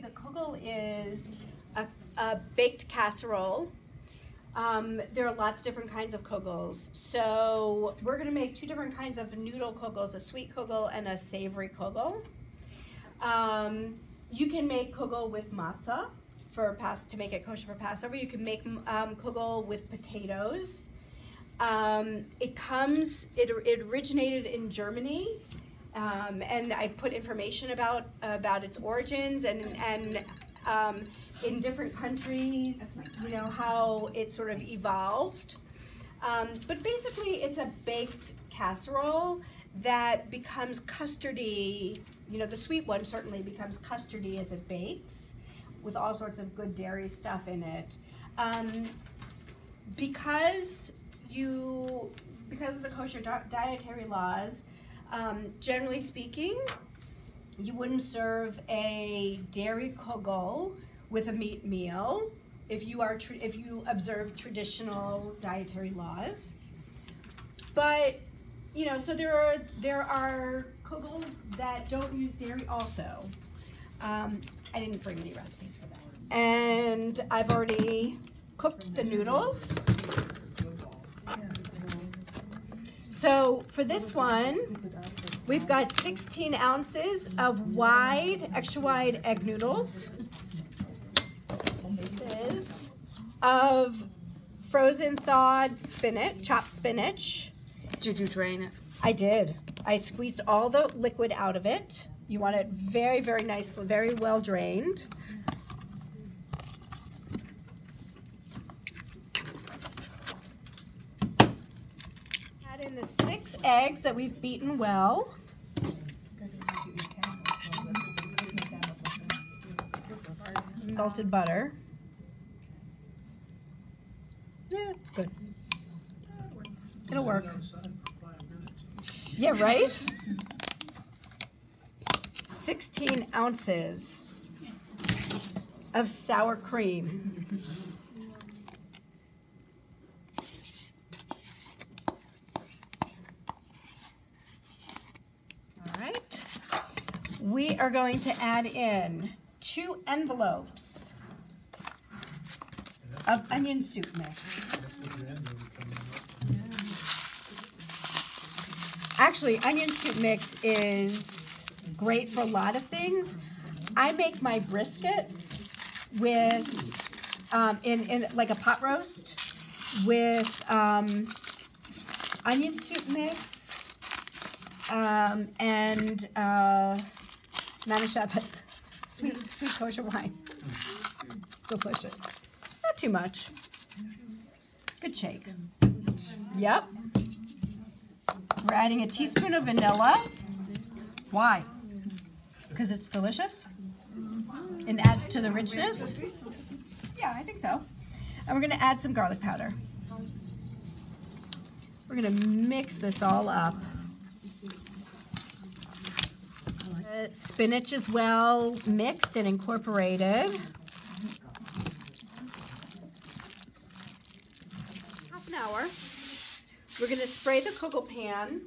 the kugel is a baked casserole. There are lots of different kinds of kugels. So we're going to make two different kinds of noodle kugels, a sweet kugel and a savory kugel. You can make kugel with matzah to make it kosher for Passover. You can make kugel with potatoes. It originated in Germany, and I put information about its origins and in different countries, you know, how it sort of evolved. But basically, it's a baked casserole that becomes custardy. You know, the sweet one certainly becomes custardy as it bakes, with all sorts of good dairy stuff in it. Because of the kosher dietary laws, generally speaking, you wouldn't serve a dairy kugel with a meat meal if you observe traditional dietary laws. But you know, so there are kugels that don't use dairy also. I didn't bring any recipes for that. And I've already cooked the noodles. So for this one, we've got 16 ounces of extra wide egg noodles. This is of frozen thawed spinach, chopped spinach. Did you drain it? I did. I squeezed all the liquid out of it. You want it very, very nice, very well drained. Add in the 6 eggs that we've beaten well. Melted butter. Yeah, it's good. It'll work. Yeah, right? 16 ounces of sour cream. All right. We are going to add in 2 envelopes of onion soup mix. Actually, onion soup mix is great for a lot of things. I make my brisket with in like a pot roast with onion soup mix and Manischewitz, sweet kosher wine. It's delicious. Not too much. Good shake. Yep. We're adding a teaspoon of vanilla. Why? Because it's delicious? And adds to the richness? Yeah, I think so. And we're going to add some garlic powder. We're going to mix this all up. Spinach is well mixed and incorporated. Half an hour. We're going to spray the kugel pan